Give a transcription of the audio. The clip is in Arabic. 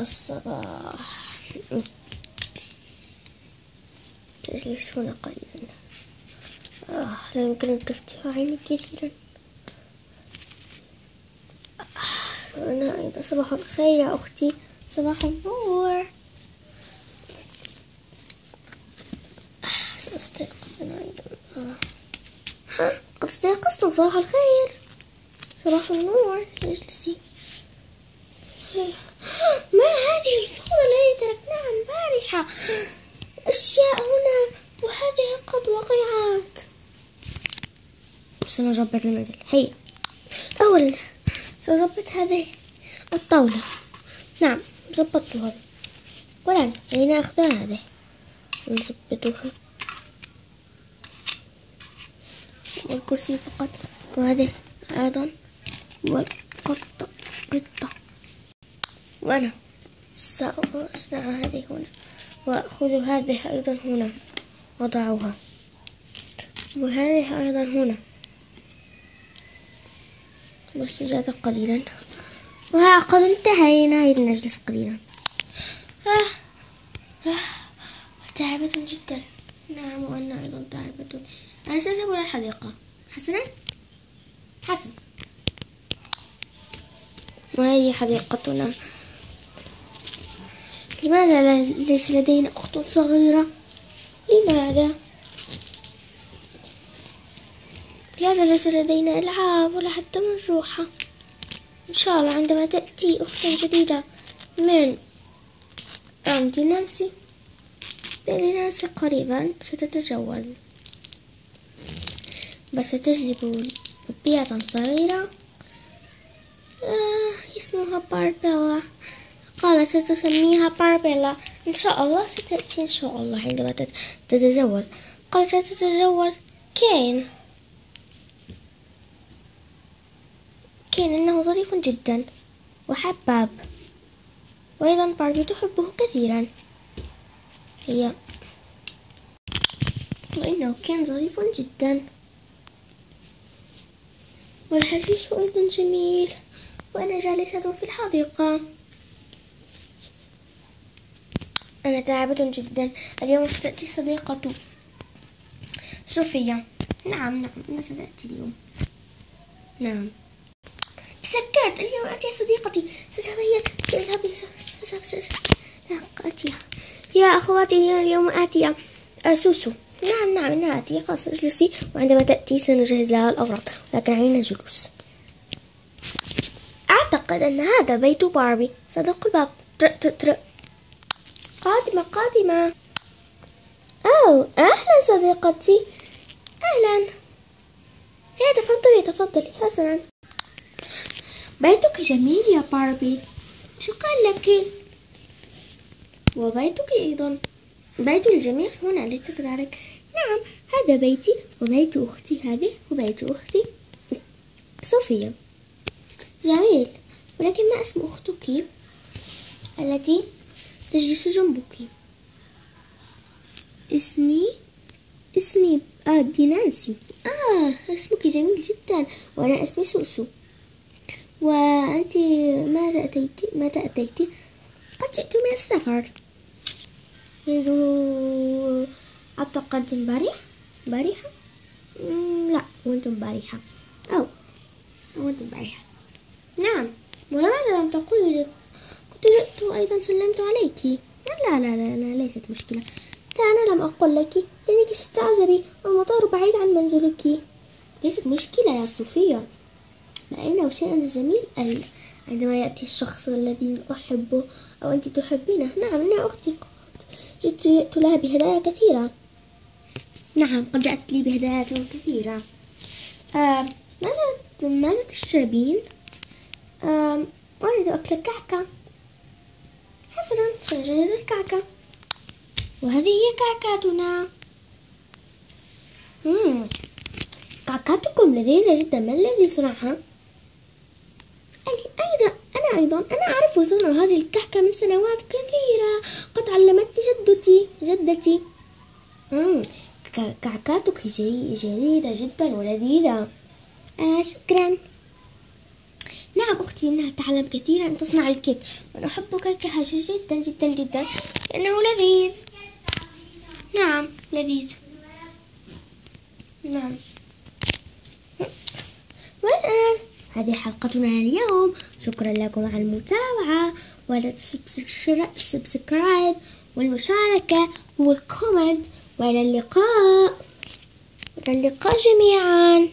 الصباح. تجلسون قليلا. لا يمكن أن تفتح عيني كثيرا. أنا أيضا صباح الخير يا أختي. صباح النور. سأستيقظ أنا أيضا. قد استيقظتم. صباح الخير. صباح النور. اجلسي. ما هذه الفورة التي تركناها البارحة؟ أشياء هنا وهذه قد وقعت. سنظبط المنزل. هيا أولا سنظبط هذه الطاولة. نعم ظبطتها. والآن أين أخذ هذه نظبطها. والكرسي فقط. وهذه أيضا. والقطة. وأنا سأصنع هذه هنا. وأخذ هذه أيضا هنا وضعها. وهذه أيضا هنا. بس جاءت قليلا. وها قد انتهينا. نجلس قليلا. تعبة جدا. نعم وأنا أيضا تعبة. أنا سأذهب إلى الحديقة. حسنا. حسن. وهي حديقتنا. لماذا ليس لدينا أخت صغيرة؟ لماذا ليس لدينا ألعاب ولا حتى مجروحة؟ إن شاء الله عندما تأتي أخت جديدة من نانسي قريبا ستتجوز. بس ستجلب بيئة صغيرة اسمها باربيلا. قالت ستسميها باربيلا. إن شاء الله ستأتي إن شاء الله عندما تتزوج. قالت ستتزوج كين إنه ظريف جدا وحباب. وأيضا باربي تحبه كثيرا. هي وإنه كان ظريف جدا. والحشيش أيضا جميل. وأنا جالسة في الحديقة. أنا تعبت جدا. اليوم ستأتي صديقة صوفيا. نعم أنا ستأتي اليوم. نعم تذكرت اليوم أتي صديقتي. سأتيها يا أخواتي. اليوم آتية سوسو. نعم إنها آتية. خلاص اجلسي وعندما تأتي سنجهز لها الأوراق. لكن علينا الجلوس. أعتقد أن هذا بيت باربي. صدق الباب. قادمة. أهلا صديقتي. أهلا. تفضلي. حسنا. بيتك جميل يا باربي. شكرا لك. وبيتك أيضا. بيت الجميع هنا أليس كذلك؟ نعم هذا بيتي وبيت أختي هذه وبيت أختي صوفيا. جميل. ولكن ما اسم أختك التي تجلس جنبك؟ اسمي نانسي. اسمك جميل جدا. وأنا اسمي سوسو. وأنت متى أتيتي؟ قد جئت من السفر منذ أعتقد بارحة. لا وأنتم بارحة. وأنتم بارحة. نعم. ولماذا لم تقولي لي؟ كنت جئت أيضا سلمت عليك. لا ليست مشكلة. لا أنا لم أقول لك لأنك ستعزبي. المطار بعيد عن منزلك. ليست مشكلة يا صوفيا. لأنه شيء جميل عندما يأتي الشخص الذي أحبه أو أنت تحبينه. نعم أنا أختي فقط. جئت لها بهدايا كثيرة. نعم قد جاءت لي بهدايا كثيرة. ماذا تشربين؟ أريد أكل كعكة. حسنا سنجهز الكعكة. وهذه هي كعكاتنا. كعكاتكم لذيذة جدا. ما الذي صنعها؟ أنا أعرف صنع هذه الكعكة من سنوات كثيرة. قد علمتني جدتي. كعكاتك جيدة جدا ولذيذة. شكرا. نعم أختي، إنها تتعلم كثيرا أن تصنع الكيك، وأنا أحب كيكها جدا جدا جدا لأنه لذيذ. نعم لذيذ. نعم. والآن هذه حلقتنا اليوم، شكرا لكم على المتابعة، ولا السبسكرايب والمشاركة والكومنت، وإلى اللقاء. إلى اللقاء جميعا.